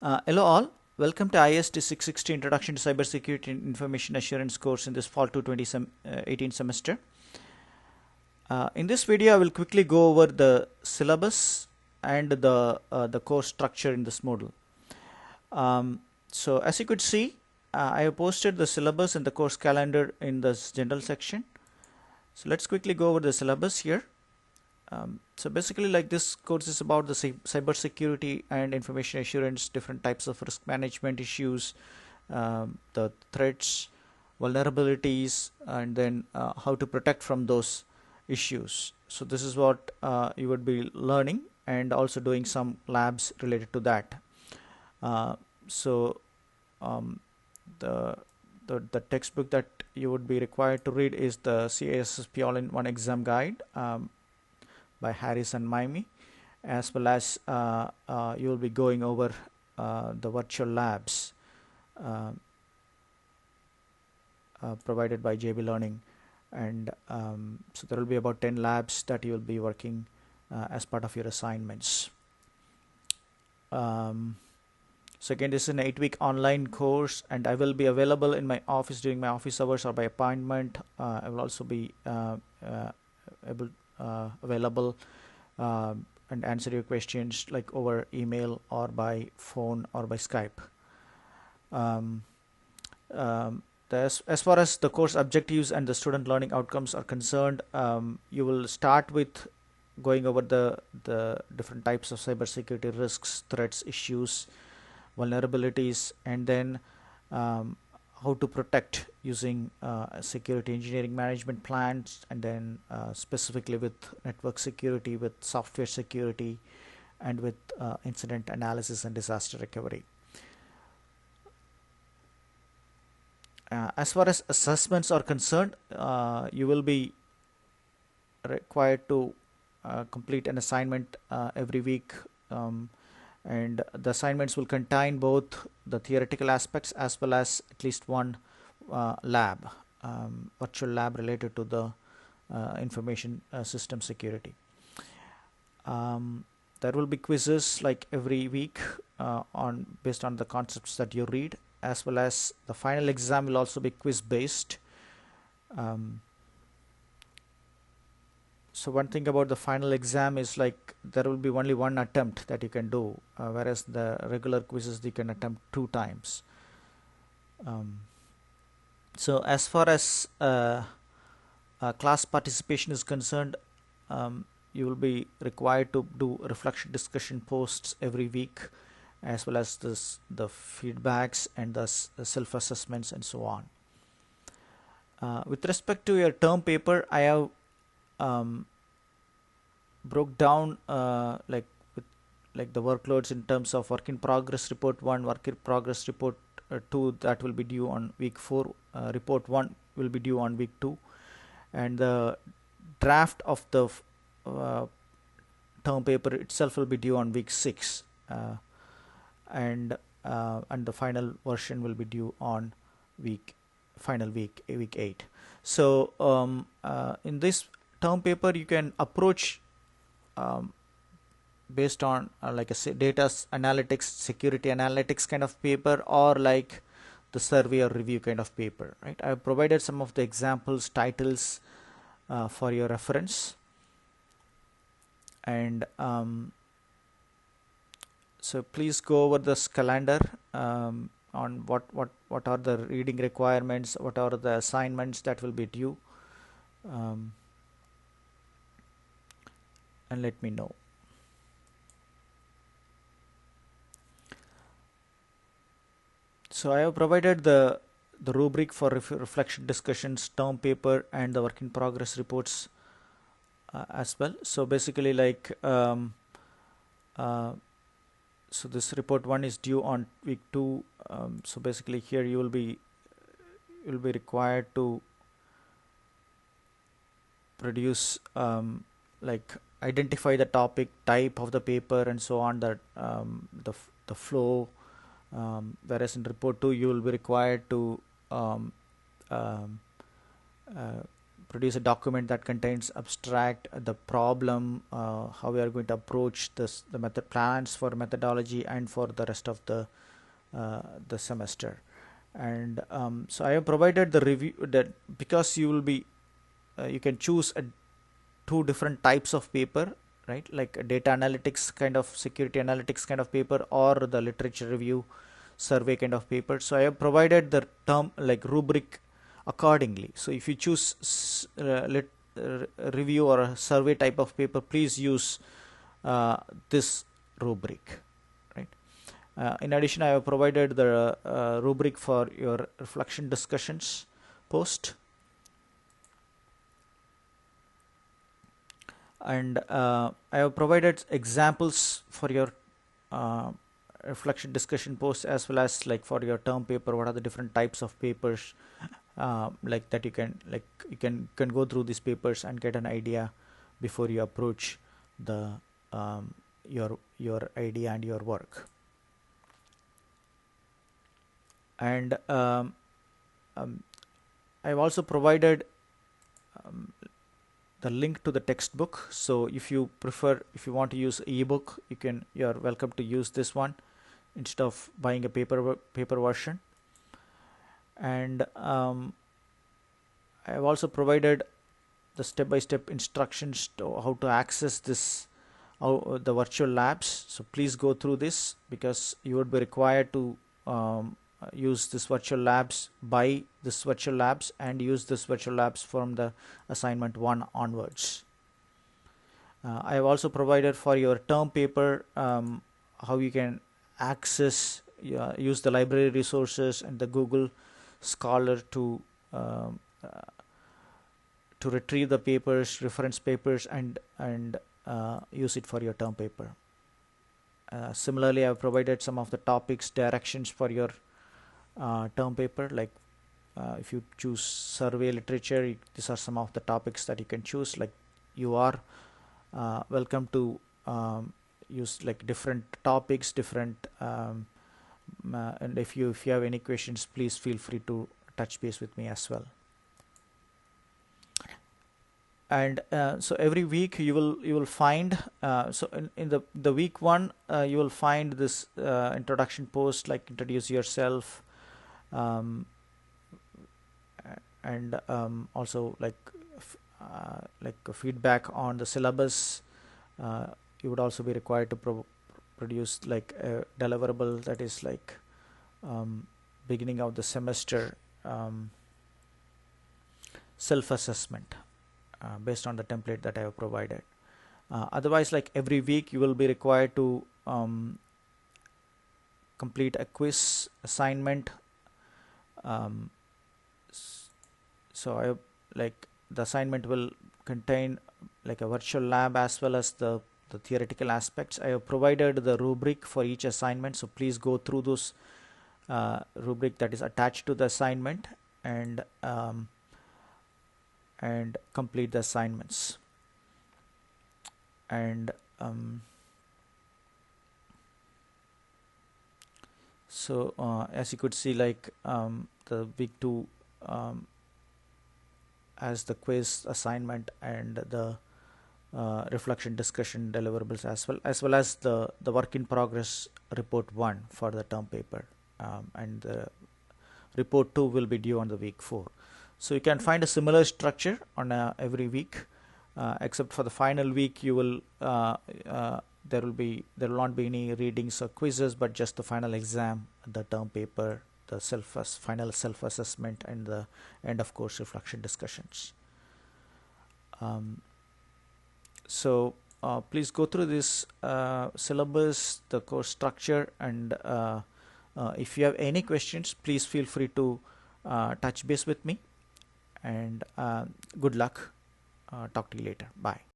Hello all, welcome to IST 660 Introduction to Cybersecurity and Information Assurance course in this fall 2018 semester. In this video I will quickly go over the syllabus and the course structure in this module. So as you could see, I have posted the syllabus and the course calendar in this general section. So let's quickly go over the syllabus here. So basically, like, this course is about the cybersecurity and information assurance, different types of risk management issues, the threats, vulnerabilities, and then how to protect from those issues. So this is what you would be learning, and also doing some labs related to that. So the the textbook that you would be required to read is the CISSP All-in-One Exam Guide by Harris and Mimi, as well as you will be going over the virtual labs provided by JB Learning, and so there will be about 10 labs that you will be working as part of your assignments. So again, this is an 8-week online course, and I will be available in my office during my office hours or by appointment. I will also be available and answer your questions like over email or by phone or by Skype. As far as the course objectives and the student learning outcomes are concerned, you will start with going over the different types of cybersecurity risks, threats, issues, vulnerabilities, and then how to protect using security engineering management plans, and then specifically with network security, with software security, and with incident analysis and disaster recovery. As far as assessments are concerned, you will be required to complete an assignment every week, and the assignments will contain both the theoretical aspects as well as at least one lab, virtual lab related to the information system security. There will be quizzes like every week based on the concepts that you read, as well as the final exam will also be quiz based. So one thing about the final exam is, like, there will be only one attempt that you can do, whereas the regular quizzes you can attempt 2 times. So as far as class participation is concerned, you will be required to do reflection discussion posts every week, as well as the feedbacks and the self-assessments and so on. With respect to your term paper, I have broke down like the workloads in terms of work in progress report 1, work in progress report 2, that will be due on week 4, report 1 will be due on week 2, and the draft of the term paper itself will be due on week 6, and the final version will be due on week 8. So in this term paper you can approach based on like a data analytics, security analytics kind of paper, or like the survey or review kind of paper, right? I have provided some of the examples, titles for your reference, and so please go over this calendar on what are the reading requirements, what are the assignments that will be due, and let me know. So I have provided the rubric for reflection discussions, term paper, and the work in progress reports as well. So basically, like, so this report 1 is due on week 2. So basically here you will be required to produce like identify the topic, type of the paper, and so on, that the flow, whereas in report 2 you will be required to produce a document that contains abstract, the problem, how we are going to approach this, the method plans for methodology and for the rest of the semester. And so I have provided the review that because you will be you can choose two different types of paper, right, like a data analytics kind of security analytics kind of paper or the literature review survey kind of paper. So I have provided the term like rubric accordingly. So if you choose review or a survey type of paper, please use this rubric, right. In addition, I have provided the rubric for your reflection discussions post, and I have provided examples for your reflection discussion post, as well as like for your term paper, what are the different types of papers like that you can go through these papers and get an idea before you approach the your idea and your work. And I've also provided the link to the textbook. So if you want to use ebook, you're welcome to use this one instead of buying a paper version. And I have also provided the step-by-step instructions to how to access this the virtual labs. So please go through this, because you would be required to use this virtual labs, buy this virtual labs and use this virtual labs from the assignment 1 onwards. I have also provided for your term paper how you can access use the library resources and the Google Scholar to retrieve the papers, reference papers, and use it for your term paper. Similarly, I have provided some of the topics directions for your term paper, like if you choose survey literature, these are some of the topics that you can choose. Like you are welcome to use like different topics, different and if you have any questions, please feel free to touch base with me as well. And so every week you will find so in the week 1 you will find this introduction post, like introduce yourself, and also like feedback on the syllabus. You would also be required to produce like a deliverable that is like beginning of the semester self-assessment based on the template that I have provided. Otherwise, like every week you will be required to complete a quiz assignment. So I like the assignment will contain like a virtual lab as well as the theoretical aspects. I have provided the rubric for each assignment, so please go through those rubric that is attached to the assignment and complete the assignments. And so as you could see, like the week 2 has the quiz assignment and the reflection discussion deliverables, as well as the work in progress report 1 for the term paper, and the report 2 will be due on the week 4. So you can find a similar structure on every week, except for the final week you will there will not be any readings or quizzes, but just the final exam, the term paper, the final self-assessment, and the end of course reflection discussions. So please go through this syllabus, the course structure, and if you have any questions, please feel free to touch base with me. And good luck. Talk to you later. Bye.